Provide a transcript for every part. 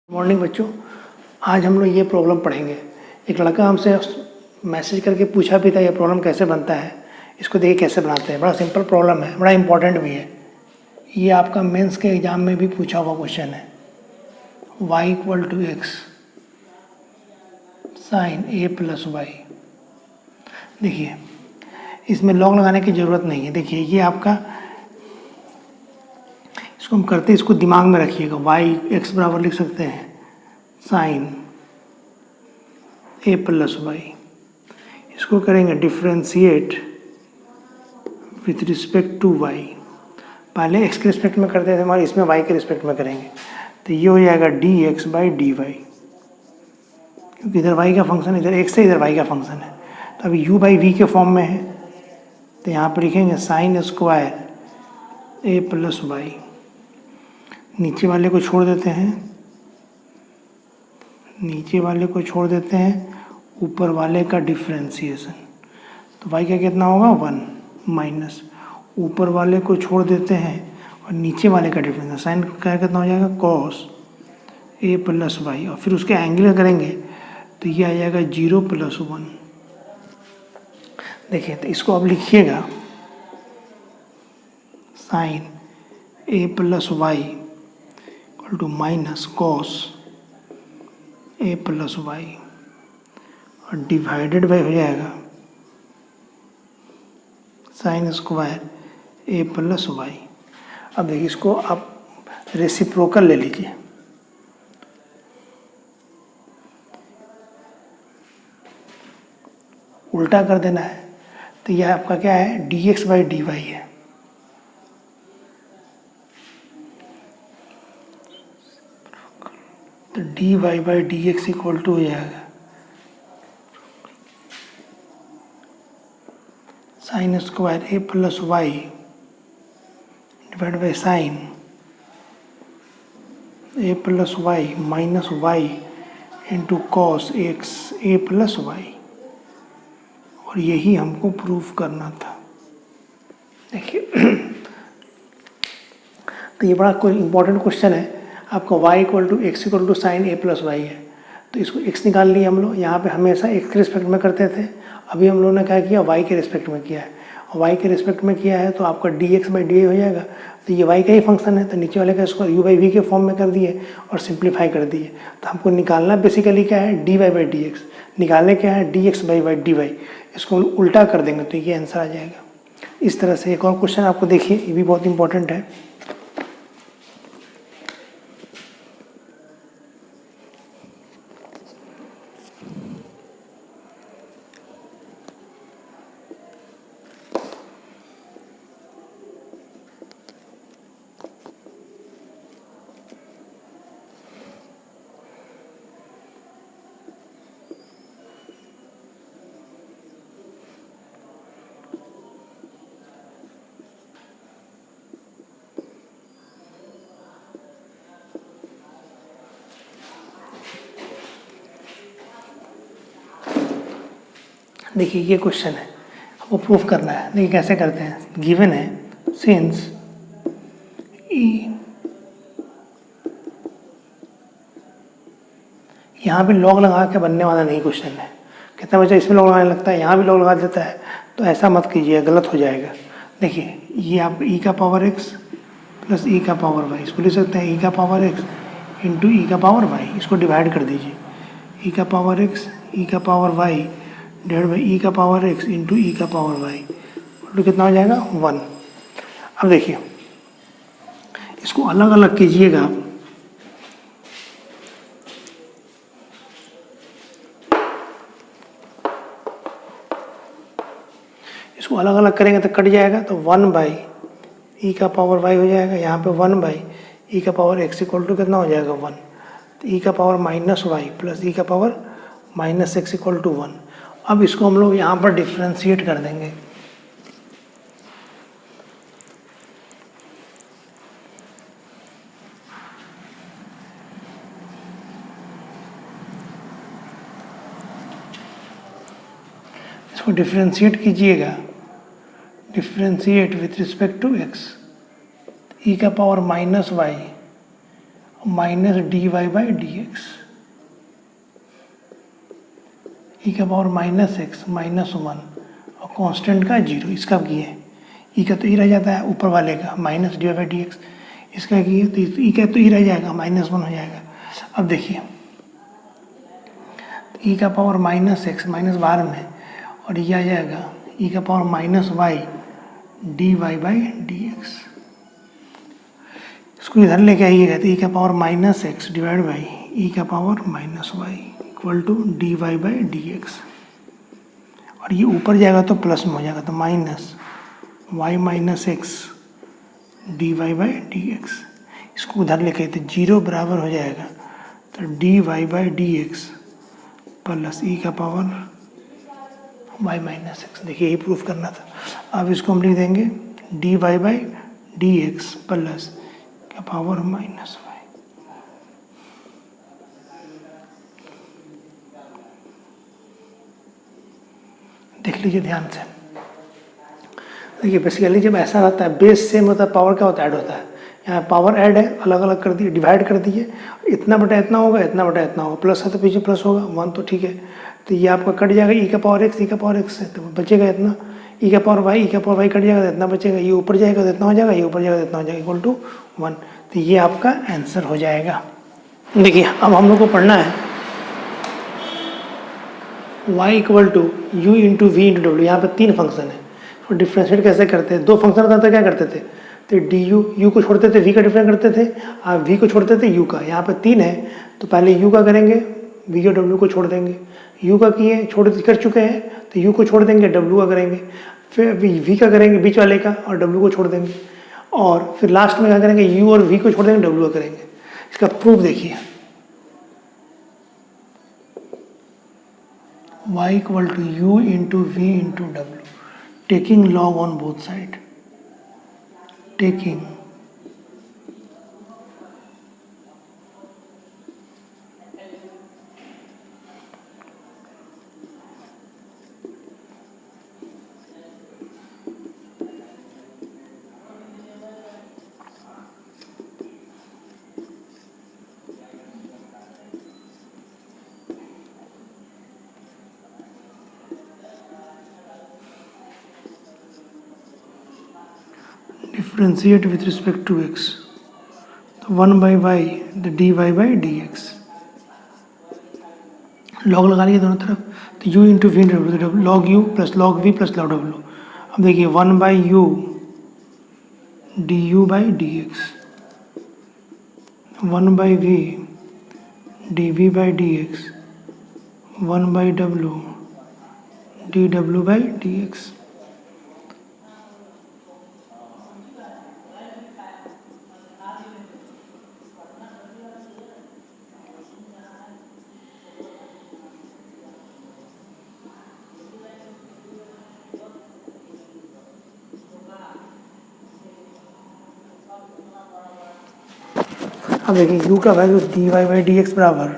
Morning बच्चों, आज हम लोग ये प्रॉब्लम पढ़ेंगे। एक लड़का हमसे मैसेज करके पूछा भी था ये प्रॉब्लम कैसे बनता है। इसको देखिए कैसे बनाते हैं। बड़ा सिंपल प्रॉब्लम है, बड़ा इंपॉर्टेंट भी है। ये आपका मेंस के एग्जाम में भी पूछा हुआ क्वेश्चन है। y equal to x sine a plus y. देखिए इसमें लॉग लगाने की ज़रूरत नहीं है। देखिए ये आपका, इसको हम करते हैं, इसको दिमाग में रखिएगा। y एक्स बराबर लिख सकते हैं साइन ए प्लस वाई। इसको करेंगे differentiate with respect to y। पहले x के रिस्पेक्ट में करते थे हमारे, इसमें y के रिस्पेक्ट में करेंगे तो ये हो जाएगा dx बाई dy, क्योंकि इधर y का फंक्शन, इधर x है, इधर y का फंक्शन है। तो अभी u बाई वी के फॉर्म में है तो यहाँ पर लिखेंगे sign square a plus Y. नीचे वाले को छोड़ देते हैं, नीचे वाले को छोड़ देते हैं, ऊपर वाले का डिफ्रेंसिएशन। तो y का कितना होगा 1 माइनस, ऊपर वाले को छोड़ देते हैं और नीचे वाले का डिफरेंस। साइन का कितना हो जाएगा कॉस ए प्लस वाई, और फिर उसके एंगल करेंगे तो ये आ जाएगा 0 प्लस 1। देखिए तो इसको अब लिखिएगा sine a plus y equal to minus cos a plus y, और डिवाइडेड बाई हो जाएगा sine square a plus y. अब देखिए इसको आप रेसिप्रोकल ले लीजिए। उल्टा कर देना है तो यह आपका क्या है dx बाई dy है। तो dy by dx equal to हो जाएगा sine square a plus y divide by sine a plus y minus y into cos x a plus y. और यही हमको प्रूफ करना था। देखिए तो ये बड़ा कोई इंपॉर्टेंट क्वेश्चन है। आपका y equal to x equal to sine a plus y है, तो इसको x निकाल लिए हम लोग। यहाँ पे हमेशा x के रिस्पेक्ट में करते थे, अभी हम लोगों ने क्या किया y के रिस्पेक्ट में किया है। और y के रिस्पेक्ट में किया है तो आपका dx बाई dy हो जाएगा। तो ये y का ही फंक्शन है तो नीचे वाले का इसको u बाई वी के फॉर्म में कर दिए और सिंप्लीफाई कर दिए। तो हमको निकालना बेसिकली क्या है dy बाई dx, निकालने क्या है dx बाई dy। इसको उल्टा कर देंगे तो ये आंसर आ जाएगा। इस तरह से एक और क्वेश्चन आपको देखिए, ये भी बहुत इंपॉर्टेंट है। देखिए ये क्वेश्चन है, आपको प्रूफ करना है। देखिए कैसे करते हैं। गिवन है सिंस ई, यहाँ भी लॉग लगा के बनने वाला नहीं क्वेश्चन है। कितना बच्चा इसमें लॉग लगाने लगता है, यहाँ भी लॉग लगा देता है, तो ऐसा मत कीजिए, गलत हो जाएगा। देखिए ये आप ई का पावर एक्स प्लस ई का पावर वाई, इसको लिख सकते हैं ई का पावर एक्स इंटू ई का पावर वाई। इसको डिवाइड कर दीजिए, ई का पावर एक्स ई का power Y divide by e का पावर एक्स इंटू ई का पावर वाई, तो कितना हो जाएगा 1। अब देखिए इसको अलग अलग कीजिएगा आप। इसको अलग अलग करेंगे तो कट जाएगा, तो 1 बाई ई का पावर वाई हो जाएगा। यहाँ पे 1 बाई ई का पावर एक्स इक्वल टू कितना हो जाएगा 1। तो ई का power minus y plus e का power minus x equal to 1। अब इसको हम लोग यहाँ पर डिफ्रेंशिएट कर देंगे। इसको डिफ्रेंशिएट कीजिएगा, differentiate with respect to x, e का power minus y minus d Y by D x, e का पावर माइनस एक्स माइनस 1 और कांस्टेंट का 0, इसका किए ई का तो ई रह जाता है ऊपर वाले का minus d Y by D x, इसका किए तो ई का तो ई रह जाएगा -1 हो जाएगा। अब देखिए ई का पावर माइनस एक्स माइनस बाहर में और ये आ जाएगा ई का power minus y d Y by D x, इसको इधर लेके आइएगा तो ई का power minus x divide by e का power minus y equal to d Y by D x, और ये ऊपर जाएगा तो प्लस में हो जाएगा तो minus y minus x d Y by D x, इसको उधर लेके तो 0 बराबर हो जाएगा तो D Y by D x plus e का पावर वाई माइनस एक्स। देखिए यही प्रूफ करना था। अब इसको हम लिख देंगे d Y by D x plus का पावर माइनस वाई। देख लीजिए ध्यान से। देखिए बेसिकली जब ऐसा रहता है बेस सेम होता है, पावर क्या होता है, ऐड होता है। यहाँ पावर ऐड है, अलग अलग कर दिए, डिवाइड कर दिए, इतना बटा इतना होगा, इतना बटा इतना होगा, प्लस है तो पीछे प्लस होगा 1 तो ठीक है। तो ये आपका कट जाएगा ई का पावर एक्स, ई का पावर एक्स है तो बचेगा इतना, ई का पावर वाई, ई का पावर वाई कट जाएगा तो इतना बचेगा, ये ऊपर जाएगा तो इतना हो जाएगा, ये ऊपर जाएगा तो इतना हो जाएगा इक्वल टू 1। तो ये आपका आंसर हो जाएगा। देखिए अब हम लोग को पढ़ना है y equal to u into we into W. यहाँ पर 3 फंक्शन है, तो डिफ्रेंशिएट कैसे करते हैं? 2 फंक्शन रहता था, क्या करते थे? तो डी यू को छोड़ते थे, वी का डिफरेंस करते थे, आप वी को छोड़ते थे यू का। यहाँ पे 3 है तो पहले यू का करेंगे, वी और डब्ल्यू को छोड़ देंगे। यू का किए कर चुके हैं तो यू को छोड़ देंगे, डब्ल्यू का करेंगे, फिर वी का करेंगे बीच वाले का और डब्ल्यू को छोड़ देंगे, और फिर लास्ट में क्या करेंगे? यू और वी को छोड़ देंगे, डब्ल्यू का करेंगे। इसका प्रूफ देखिए, y equal to u into we into डब्ल्यू, taking log on both side, taking differentiate with respect to x, तो 1 by y the dy by dx, log लगा लिए दोनों तरफ, तो u into V W, log u plus log v plus log W. अब देखिए 1 by u du by dx, 1 by v dv by dx, 1 by w dw by dx। अब देखिए u का value d Y by D x बराबर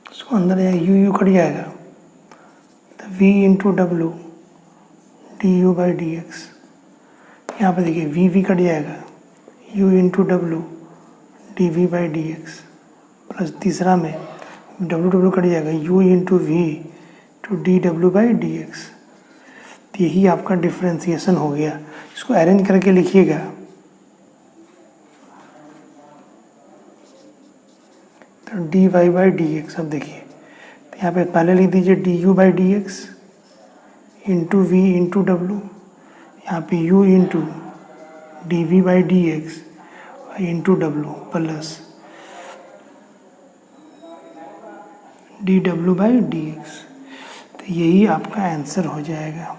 इसको अंदर जाएगा, u cut जाएगा तो v इंटू डब्ल्यू d you by D x. यहाँ पर देखिए वी कट जाएगा, u इंटू डब्ल्यू d we by D x, plus तीसरा में डब्ल्यू कट जाएगा, u into v to d W by D x. तो यही आपका डिफ्रेंसिएशन हो गया। इसको अरेंज करके लिखिएगा, तो D Y by D x. अब देखिए तो यहाँ पे पहले लिख दीजिए D you by D x into we into W, यहाँ पे U into D we by D x into W plus D W by D x. तो यही आपका आंसर हो जाएगा।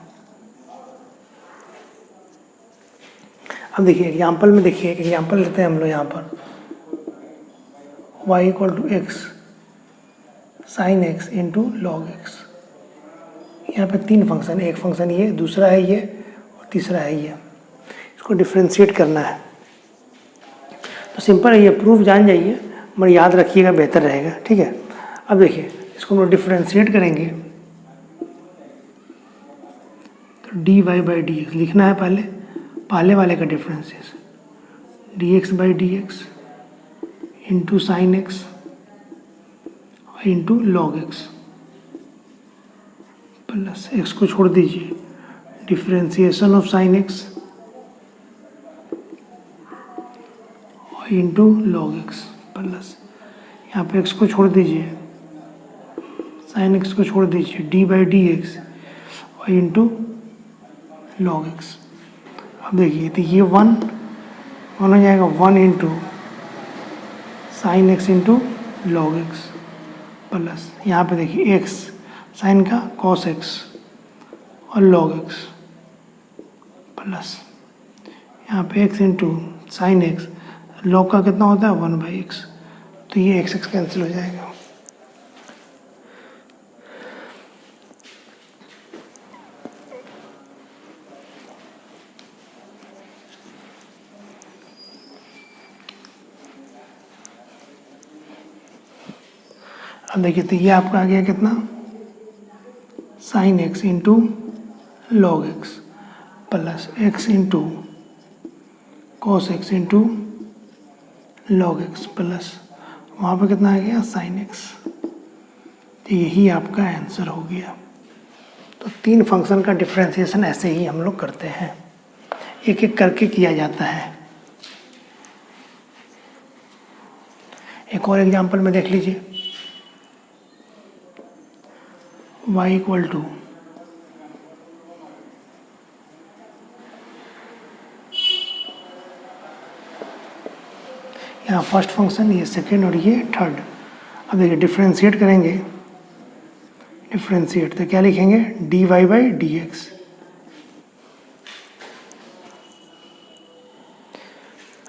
अब देखिए एग्जाम्पल में, देखिए एग्जाम्पल लेते हैं हम लोग। यहाँ पर y equal to x sine x into log x, यहाँ पे 3 फंक्शन, एक फंक्शन ये, दूसरा है ये और तीसरा है ये, इसको डिफ्रेंशिएट करना है। तो सिंपल है, ये प्रूफ जान जाइए मगर याद रखिएगा, बेहतर रहेगा, ठीक है। अब देखिए इसको हम लोग डिफ्रेंशिएट करेंगे तो D Y by D x लिखना है, पहले वाले का differentiation d x by D x into sine x into log x plus x को छोड़ दीजिए, differentiation of sine x into log x plus यहाँ पे एक्स को छोड़ दीजिए, साइन एक्स को छोड़ दीजिए, डी बाई डी एक्स और इंटू लॉग एक्स। अब देखिए तो ये 1 हो जाएगा 1 into sine x into log x plus यहाँ पे देखिए एक्स साइन का कॉस एक्स और लॉग एक्स प्लस यहाँ पे x into sine x, log का कितना होता है 1 बाई एक्स, तो ये एक्स एक्स कैंसिल हो जाएगा। अब देखिए तो ये आपका आ गया कितना, sign x into log x plus x into cos x into log x plus वहाँ पर कितना आ गया साइन एक्स। तो यही आपका आंसर हो गया। तो 3 फंक्शन का डिफरेंशिएशन ऐसे ही हम लोग करते हैं, एक एक करके किया जाता है। एक और एग्जांपल में देख लीजिए, y इक्वल टू यहाँ फर्स्ट फंक्शन, ये सेकेंड और ये थर्ड। अब देखिए डिफ्रेंशिएट करेंगे, डिफ्रेंशिएट तो क्या लिखेंगे d Y by D x.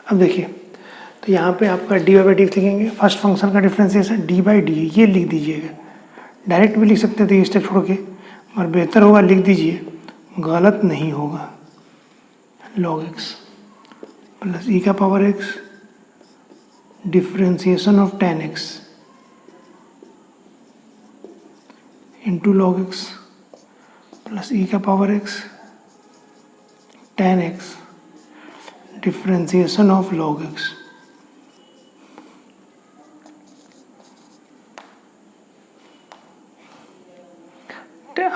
अब देखिए तो यहाँ पे आपका d Y by D x लिखेंगे, फर्स्ट फंक्शन का डिफ्रेंशिएशन डी बाई डी ये लिख दीजिएगा, डायरेक्ट भी लिख सकते थे ये स्टेप छोड़ के, मगर बेहतर होगा लिख दीजिए, गलत नहीं होगा। लॉग एक्स प्लस ई का power x differentiation of ten x into log x plus e का power x ten x differentiation of log x.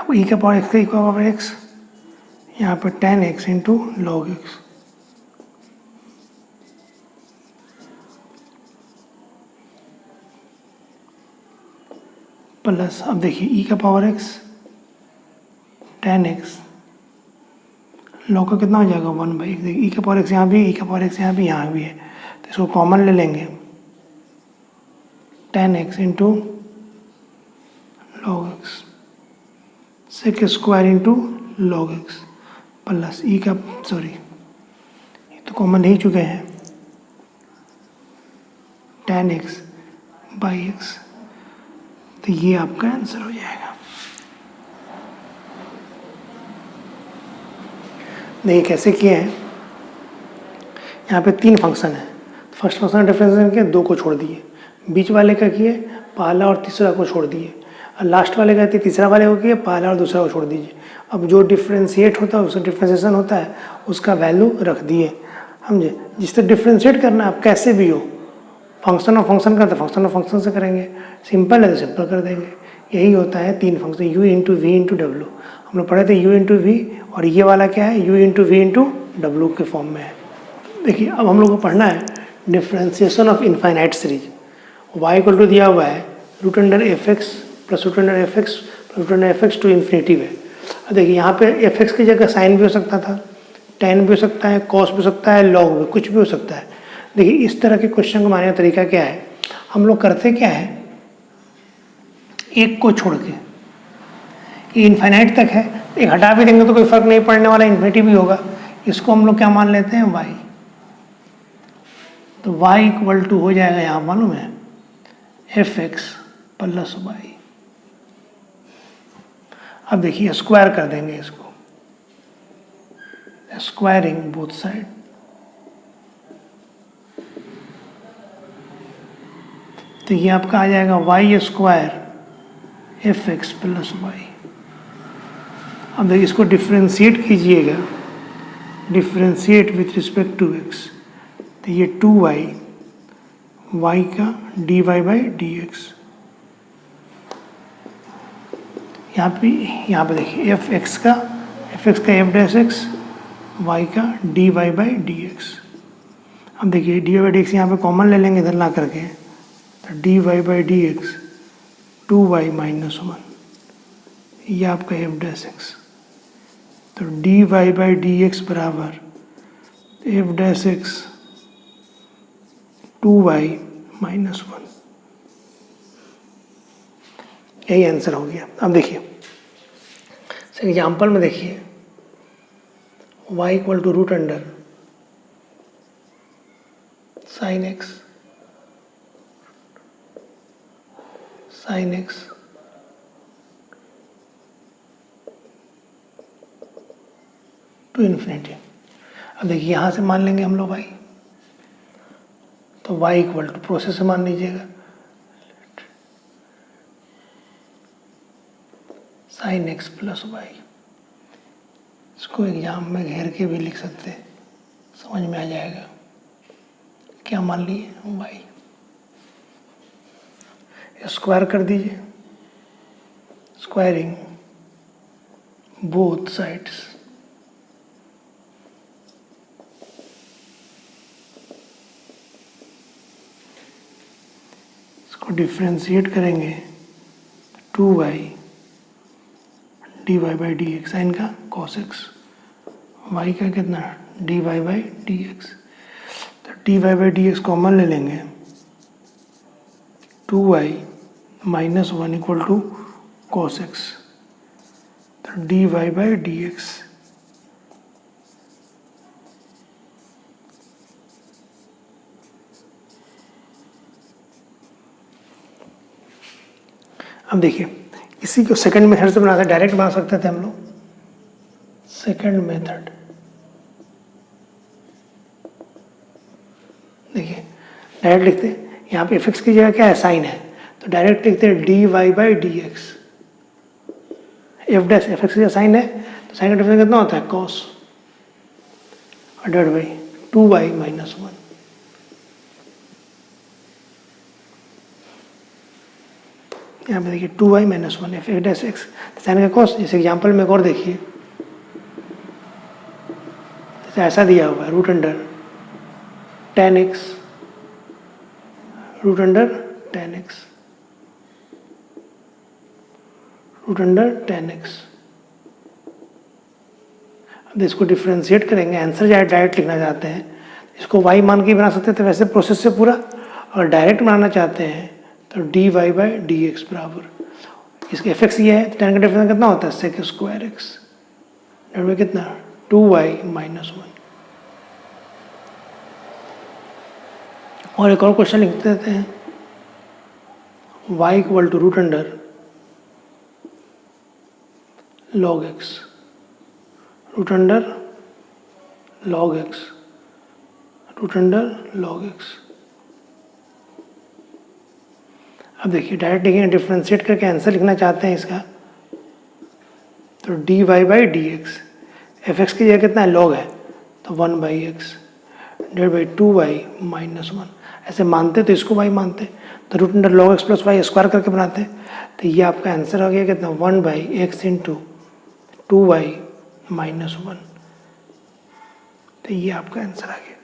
अब ई का पावर एक्स का ई का पावर एक्स यहाँ पर ten x into log x plus अब देखिए ई का power x ten x, log का कितना हो जाएगा 1 बाई एक्स। देखिए ई का पावर एक्स यहाँ भी, ई का पावर एक्स यहाँ भी है, तो इसको कॉमन ले लेंगे, ten x into log x sec square into log x plus e का, सॉरी ये तो कॉमन ले ही चुके हैं, टेन एक्स बाई एक्स। तो ये आपका आंसर हो जाएगा। देखिए कैसे किए हैं, यहाँ पे 3 फंक्शन है, फर्स्ट फंक्शन डिफरेंशिएशन किए, 2 को छोड़ दिए, बीच वाले का किए, पहला और तीसरा को छोड़ दिए, और लास्ट वाले का तीसरा वाले को किए, पहला और दूसरा को छोड़ दीजिए। अब जो डिफ्रेंशिएट होता है उसका डिफ्रेंशिएशन होता है, उसका वैल्यू रख दिए, समझे। जिससे डिफ्रेंशिएट करना आप कैसे भी हो, फंक्शन ऑफ फंक्शन का तो फंक्शन ऑफ फंक्शन से करेंगे, सिंपल है तो सिंपल कर देंगे। यही होता है 3 function, u into we into डब्ल्यू। हम लोग पढ़े थे u इंटू वी, और ये वाला क्या है u इंटू वी इंटू डब्ल्यू के फॉर्म में है। देखिए अब हम लोग को पढ़ना है differentiation of infinite series. y equal to दिया हुआ है root under f x plus root under f x plus root under f x to infinity है। अब देखिए यहाँ पे एफ एक्स की जगह साइन भी हो सकता था, टेन भी हो सकता है, कॉस भी हो सकता है, लॉग भी, कुछ भी हो सकता है। देखिए इस तरह के क्वेश्चन को मारने का तरीका क्या है, हम लोग करते क्या है, एक को छोड़ के, ये इन्फाइनाइट तक है, एक हटा भी देंगे तो कोई फर्क नहीं पड़ने वाला, इन्फिनिटी भी होगा। इसको हम लोग क्या मान लेते हैं y, तो y इक्वल टू हो जाएगा यहाँ मालूम है एफ एक्स प्लस वाई। अब देखिए स्क्वायर कर देंगे इसको, स्क्वायरिंग बोथ साइड, तो ये आपका आ जाएगा y square f x plus y. अब देखिए इसको डिफ्रेंशिएट कीजिएगा, differentiate with respect to x, तो ये 2y y का dy बाई डी एक्स। यहाँ पे देखिए एफ एक्स का एफ डैश एक्स, वाई का d Y by D x. अब देखिए d Y by D x यहाँ पर कॉमन ले लेंगे इधर ला करके, तो D Y by D x 2y minus 1, ये आपका एफ डैश एक्स। तो D Y by D x बराबर f dash x 2y minus 1, यही आंसर हो गया। अब देखिए एग्जाम्पल में देखिए y equal to root under sine x to infinity. अब देखिए यहाँ से मान लेंगे हम लोग y, तो y इक्वल टू प्रोसेस से मान लीजिएगा साइन एक्स प्लस वाई। इसको एग्जाम में घेर के भी लिख सकते हैं, समझ में आ जाएगा। क्या मान लिए वाई, स्क्वायर कर दीजिए, स्क्वायरिंग बोथ साइड्स, इसको डिफ्रेंशिएट करेंगे 2y d Y by D x, sine का कॉस एक्स, वाई का कितना d Y by D x. तो D Y by D x common ले लेंगे, 2y minus 1 equal to cos x, तो D Y by D x. अब देखिए इसी को सेकंड मेथड से बनाते, डायरेक्ट बना सकते थे हम लोग, सेकंड मेथड। देखिए डायरेक्ट लिखते हैं, यहाँ पे एफ की जगह क्या है साइन है, तो डायरेक्ट लिखते हैं d Y by D x, f dash f की जगह साइन है, तो साइन का डिफरेंस कितना होता है कॉस, और डिवाइड बाई 2y माइनस 1। यहाँ पे देखिए 2y minus 1 f dash x, sine का कॉस। जैसे एग्जाम्पल में एक और देखिए, जैसे ऐसा दिया हुआ है root under ten x, root under ten x, root under ten x. अब इसको डिफ्रेंशिएट करेंगे, आंसर डायरेक्ट लिखना चाहते हैं, इसको y मान के बना सकते थे वैसे प्रोसेस से पूरा, और डायरेक्ट बनाना चाहते हैं तो D Y by D x बराबर, इसका एफ एक्स ये है, टेन का डिफरेंस कितना होता है sec square x, divide by कितना 2y माइनस 1। और एक और क्वेश्चन लिख देते हैं, y equal to root under log x, root under log x, root under log x. अब देखिए डायरेक्ट लिखेंगे, डिफ्रेंशिएट करके आंसर लिखना चाहते हैं इसका, तो D Y by D x, f x की जगह कितना है लॉग है, तो 1 by x divide by 2y minus 1। ऐसे मानते तो इसको y मानते, तो root under log x plus y square करके बनाते, तो ये आपका आंसर हो गया कितना 1 by x into 2y minus 1, तो ये आपका आंसर आ गया।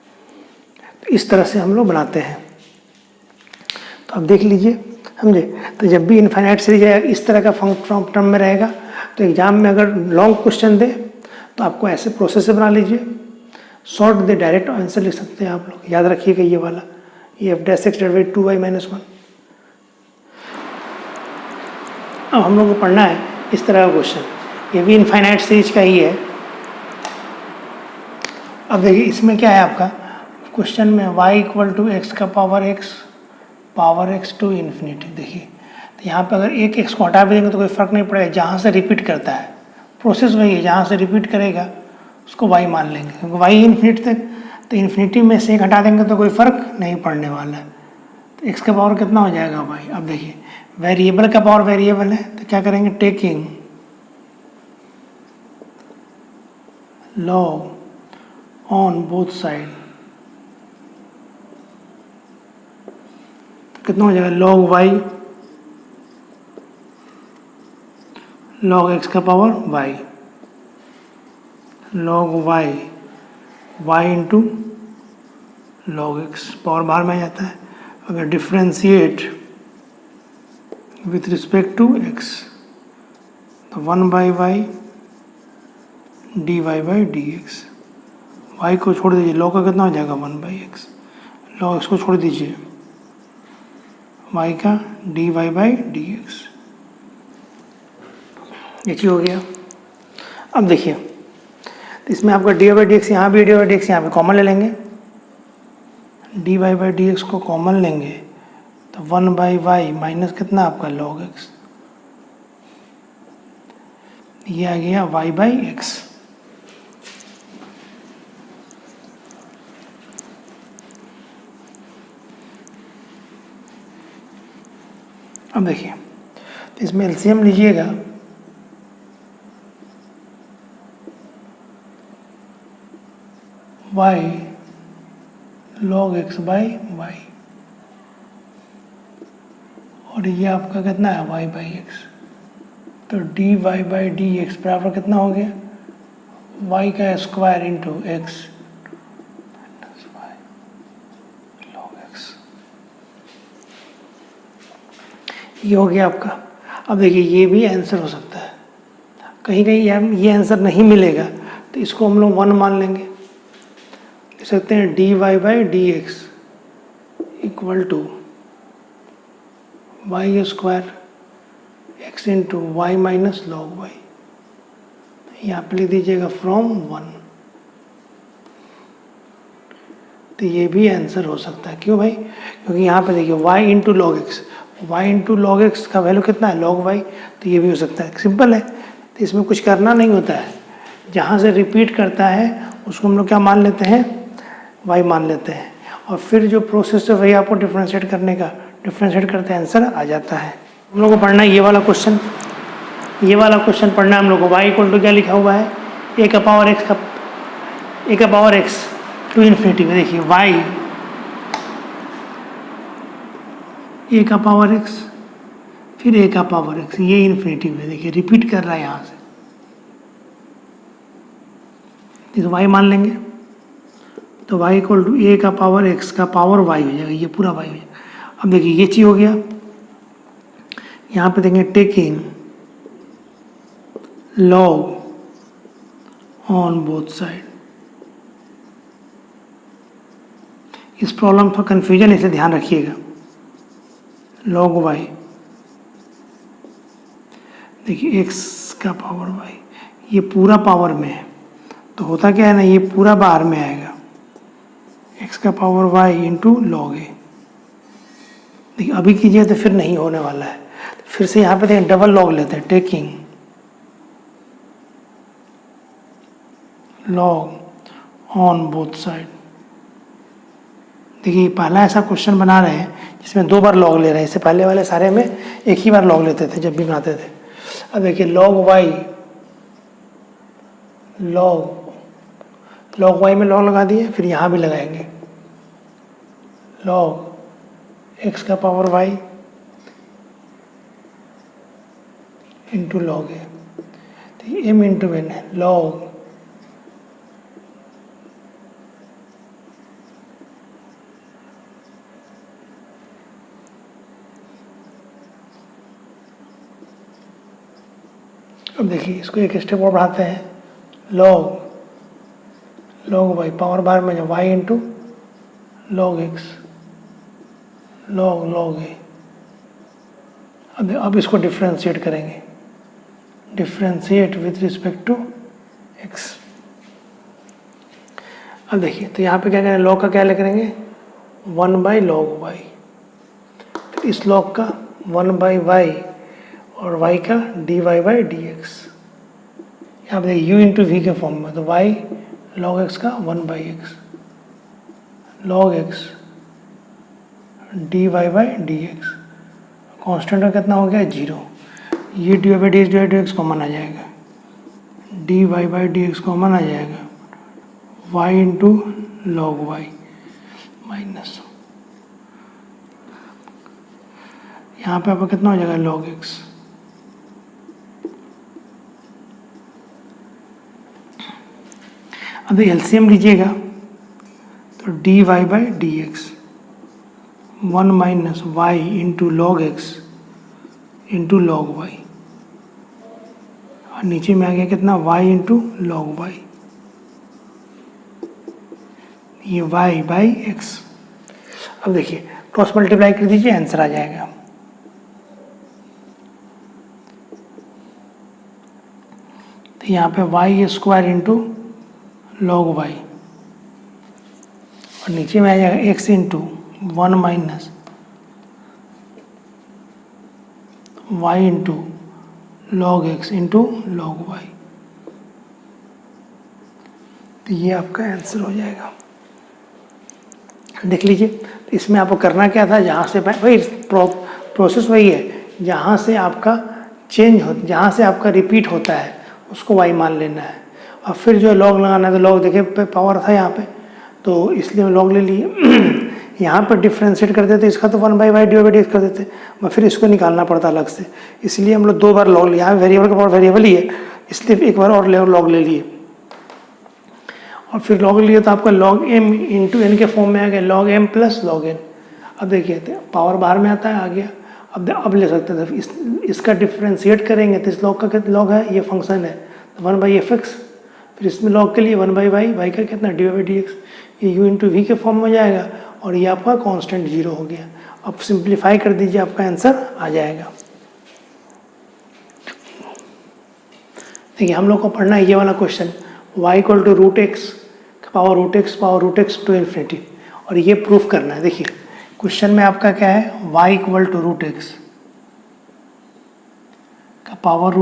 तो इस तरह से हम लोग बनाते हैं। तो अब देख लीजिए, समझे, तो जब भी इनफाइनाइट सीरीज इस तरह का फॉर्म टर्म में रहेगा, तो एग्जाम में अगर लॉन्ग क्वेश्चन दे तो आपको ऐसे प्रोसेस से बना लीजिए, शॉर्ट दे डायरेक्ट आंसर लिख सकते हैं आप लोग। याद रखिएगा ये वाला, ये F dash x divide 2y minus 1। अब हम लोग को पढ़ना है इस तरह का क्वेश्चन, ये भी इनफाइनाइट सीरीज का ही है। अब देखिए इसमें क्या है आपका क्वेश्चन में y इक्वल टू एक्स का पावर x टू इन्फिनिटी। देखिए तो यहाँ पे अगर एक एक्स को हटा भी देंगे तो कोई फ़र्क नहीं पड़ेगा, जहाँ से रिपीट करता है प्रोसेस वही है, जहाँ से रिपीट करेगा उसको वाई मान लेंगे, क्योंकि वाई इन्फिनिटी तक, तो इन्फिनिटी में से एक हटा देंगे तो कोई फ़र्क नहीं पड़ने वाला है। तो एक्स का पावर कितना हो जाएगा वाई। अब देखिए वेरिएबल का पावर वेरिएबल है तो क्या करेंगे, taking log on both side, तो कितना हो जाएगा लॉग वाई लॉग एक्स का power y, log y y into log x, power बाहर में आ जाता है। अगर differentiate with respect to x तो 1/y dy by D x, y को छोड़ दीजिए, लॉग का कितना हो जाएगा 1/x, लॉग एक्स को छोड़ दीजिए, वाई का dy बाई डी एक्स, ये चीज़ हो गया। अब देखिए तो इसमें आपका डी बाई डी एक्स यहाँ भी, डी बाई डी एक्स यहाँ पे कॉमन ले लेंगे, d Y by D x को कॉमन लेंगे तो 1/y माइनस कितना आपका log x, ये आ गया y बाई एक्स। अब देखिए तो इसमें एलसीएम लीजिएगा, y log x by y, और ये आपका कितना है y बाई एक्स, तो D Y by D x बराबर कितना हो गया, y का square into x log x, ये हो गया आपका। अब देखिए ये भी आंसर हो सकता है, कहीं कहीं ये आंसर नहीं मिलेगा तो इसको हम लोग 1 मान लेंगे, लिख सकते हैं d Y by D x equal to y square x into y minus log y, यहाँ पे लिख दीजिएगा फ्रॉम 1, तो ये भी आंसर हो सकता है। क्यों भाई, क्योंकि यहाँ पे देखिए y into log x, y into log x का वैल्यू कितना है लॉग वाई, तो ये भी हो सकता है, सिंपल है। तो इसमें कुछ करना नहीं होता है, जहाँ से रिपीट करता है उसको हम लोग क्या मान लेते हैं, y मान लेते हैं, और फिर जो प्रोसेस है वही आपको डिफ्रेंशिएट करने का, डिफ्रेंशिएट करते आंसर आ जाता है। हम लोग को पढ़ना है ये वाला क्वेश्चन, ये वाला क्वेश्चन पढ़ना है हम लोग को। y इक्वल टू क्या लिखा हुआ है, a का पावर x का, a का पावर x टू इन्फिनिटी में, देखिए y a का पावर x फिर a का पावर x, ये इन्फिनिटी में देखिए रिपीट कर रहा है यहाँ से, तो y मान लेंगे तो y इक्वल टू a का पावर x का पावर y हो जाएगा, ये पूरा y हो जाएगा। अब देखिए ये चीज़ हो गया, यहाँ पे देखेंगे taking log on both side. इस प्रॉब्लम का कंफ्यूजन इसे ध्यान रखिएगा, लॉग y देखिए x का पावर y, ये पूरा पावर में है तो होता क्या है ना, ये पूरा बाहर में आएगा, x का power y into log a। देखिए अभी कीजिए तो फिर नहीं होने वाला है, फिर से यहाँ पे देखें डबल लॉग लेते हैं, taking log on both side. देखिए पहला ऐसा क्वेश्चन बना रहे हैं जिसमें 2 बार लॉग ले रहे हैं, इससे पहले वाले सारे में एक ही बार लॉग लेते थे जब भी बनाते थे। अब देखिए लॉग वाई, लॉग वाई में लॉग लगा दिए, फिर यहाँ भी लगाएंगे लॉग एक्स का पावर वाई इंटू लॉग ए, तो एम इंटू एन है, लॉग अब देखिए इसको एक स्टेप और बढ़ाते हैं, लॉग वाई पावर बार में जो y into log x log a. अब इसको डिफ्रेंशिएट करेंगे, differentiate with respect to x. अब देखिए तो यहाँ पे क्या करें, लॉग का क्या लिख करेंगे 1/log y, फिर इस लॉग का 1/y और y का dy/dx। यहाँ पे u इंटू वी के फॉर्म में, तो y log x का 1/x log x dy/dx। Constant का कितना हो गया 0, ये dy/dx कॉमन आ जाएगा, dy/dx कॉमन आ जाएगा, y into log y minus, यहाँ पे आपका कितना हो जाएगा log x। अब एलसीएम लीजिएगा तो dy/dx 1 minus y into log x into log y, और नीचे में आ गया कितना y इंटू लॉग वाई, ये y/x। अब देखिए क्रॉस मल्टीप्लाई कर दीजिए, आंसर आ जाएगा। तो यहाँ पे y² इंटू लॉग वाई, और नीचे में आ जाएगा x into 1 minus y into log x into log y. तो ये आपका आंसर हो जाएगा। देख लीजिए, तो इसमें आपको करना क्या था, जहाँ से वही प्रोसेस वही है, जहाँ से आपका चेंज हो, जहाँ से आपका रिपीट होता है उसको y मान लेना है, और फिर जो लॉग लगाना है, तो लॉग देखिए पावर था यहाँ पे, तो इसलिए हम लॉग ले लिए। यहाँ पर डिफ्रेंशिएट कर देते, इसका तो 1/y dy/dx कर देते, मैं फिर इसको निकालना पड़ता अलग से, इसलिए हम लोग 2 बार लॉग लिया। यहाँ वेरिएबल का पावर वेरिएबल ही है, इसलिए एक बार और लॉग ले लिए, और फिर लॉग लिए तो आपका log m इंटू एन के फॉर्म में आ गया, log m plus log n। अब देखिए पावर बाहर में आता है, आ गया। अब ले सकते हैं, इसका डिफ्रेंशिएट करेंगे तो इस लॉग का कितना लॉग है, ये फंक्शन है 1/fx, फिर इसमें लॉग के लिए 1/y, y का कितना dy/dx, ये u इंटू वी के फॉर्म में हो जाएगा, और ये आपका कांस्टेंट 0 हो गया। अब सिंप्लीफाई कर दीजिए, आपका आंसर आ जाएगा। देखिए हम लोग को पढ़ना है ये वाला question, y equal to √x power √x to infinity, और ये प्रूफ करना है। देखिए क्वेश्चन में आपका क्या है, y इक्वल टू √x का पावर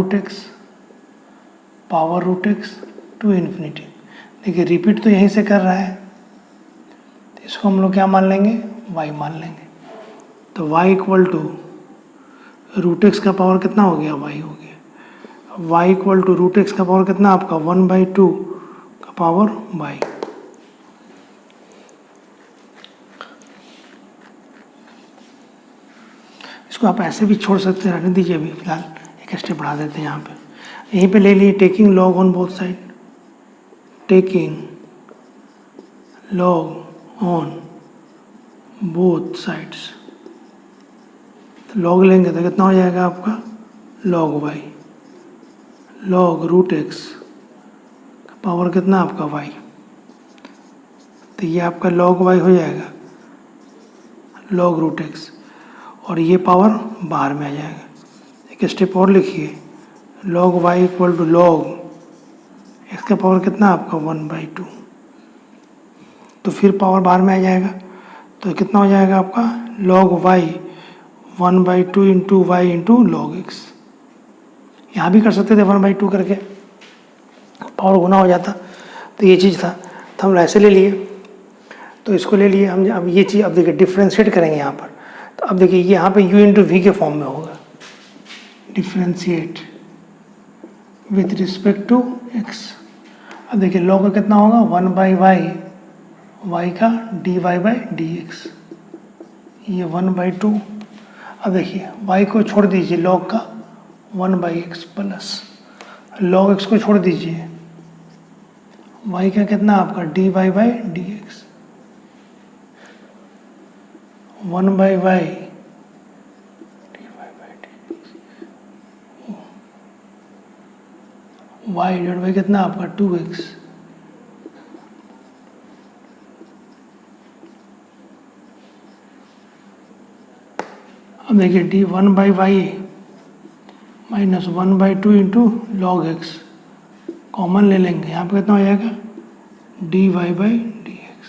√x टू इन्फिनिटी। देखिए रिपीट तो यहीं से कर रहा है, तो इसको हम लोग क्या मान लेंगे, y मान लेंगे। तो y इक्वल टू √x का पावर कितना हो गया, y हो गया। y इक्वल टू √x का पावर कितना आपका 1/2 का पावर y। इसको आप ऐसे भी छोड़ सकते हैं, रहने दीजिए, अभी फिलहाल एक स्टेप बढ़ा देते हैं। यहाँ पे यहीं पे ले लिए taking log on both side, taking log on both sides, तो लॉग लेंगे तो कितना हो जाएगा आपका log y, log √x का पावर कितना आपका y, तो ये आपका log y हो जाएगा log √x, और ये पावर बाहर में आ जाएगा। एक स्टेप और लिखिए, log y equal to log x का पावर कितना आपका 1/2, तो फिर पावर बाहर में आ जाएगा, तो कितना हो जाएगा आपका log y 1/2 into y into log x। यहाँ भी कर सकते थे 1/2 करके, पावर गुना हो जाता, तो ये चीज़ था, तो हम ऐसे ले लिए, तो इसको ले लिए हम। अब ये चीज़ अब देखिए डिफ्रेंशिएट करेंगे यहाँ पर, तो अब देखिए यहाँ पे u इंटू वी के फॉर्म में होगा, differentiate with respect to x। अब देखिए log का कितना होगा 1/y, y का dy/dx, ये 1/2। अब देखिए y को छोड़ दीजिए, log का 1/x प्लस log x को छोड़ दीजिए, y का कितना आपका dy/dx, 1/y y divide by कितना आपका 2x। अब देखिए d 1/y minus 1/2 into log x common ले लेंगे, यहाँ पे कितना हो जाएगा dy/dx।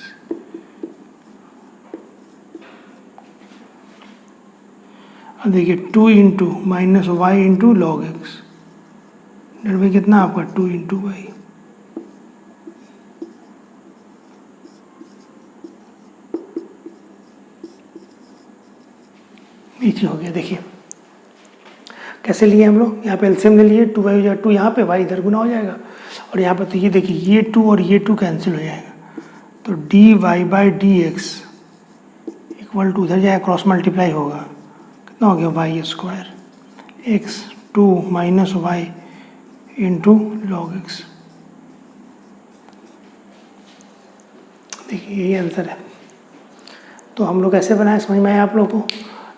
अब देखिए 2 into minus y into log x, डेट बाई कितना आपका 2 इंटू वाई। नीचे हो गया। देखिए कैसे लिए हम लोग, यहाँ पे एलसीएम ले लिए, 2 वाई हो जाएगा 2, यहाँ पे वाई इधर गुना हो जाएगा, और यहाँ पे तो ये देखिए ये 2 और ये 2 कैंसिल हो जाएगा, तो D Y by D x equal to उधर जाएगा क्रॉस मल्टीप्लाई होगा, कितना हो गया y square x 2 minus y into log x. देखिए यही आंसर है। तो हम लोग ऐसे बनाए, समझ में आया आप लोगों को।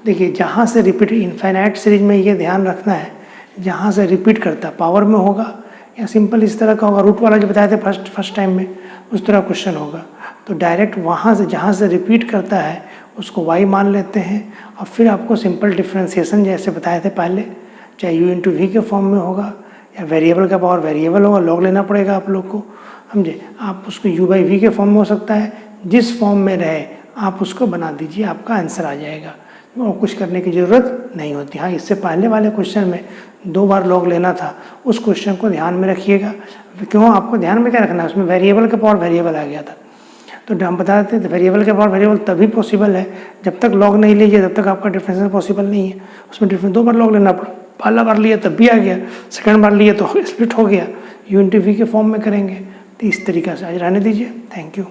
देखिए जहाँ से रिपीट, इनफाइनाइट सीरीज में ये ध्यान रखना है, जहाँ से रिपीट करता है पावर में होगा या सिंपल इस तरह का होगा, रूट वाला जो बताए थे फर्स्ट टाइम में उस तरह क्वेश्चन होगा। तो डायरेक्ट वहाँ से जहाँ से रिपीट करता है उसको वाई मान लेते हैं, और फिर आपको सिंपल डिफ्रेंसिएशन जैसे बताए थे पहले, चाहे यू इंटू वी के फॉर्म में होगा या वेरिएबल का पावर वेरिएबल होगा, लॉग लेना पड़ेगा आप लोग को, समझे। आप उसको यू बाई वी के फॉर्म में हो सकता है, जिस फॉर्म में रहे आप उसको बना दीजिए, आपका आंसर आ जाएगा, और कुछ करने की ज़रूरत नहीं होती। हाँ, इससे पहले वाले क्वेश्चन में 2 बार लॉग लेना था, उस क्वेश्चन को ध्यान में रखिएगा। क्यों आपको ध्यान में क्या रखना है, उसमें वेरिएबल का पावर वेरिएबल आ गया था, तो हम बता देते हैं वेरिएबल के पावर वेरिएबल तभी पॉसिबल है जब तक लॉग नहीं लीजिए, तब तक आपका डिफरेंशियल पॉसिबल नहीं है। उसमें डिफरेंस 2 बार लॉग लेना पड़ा, पहला बार लिया तब भी आ गया, सेकंड बार लिए तो स्प्लिट हो गया, यू इंटू वी के फॉर्म में करेंगे। तो इस तरीक़े से आज रहने दीजिए। Thank you.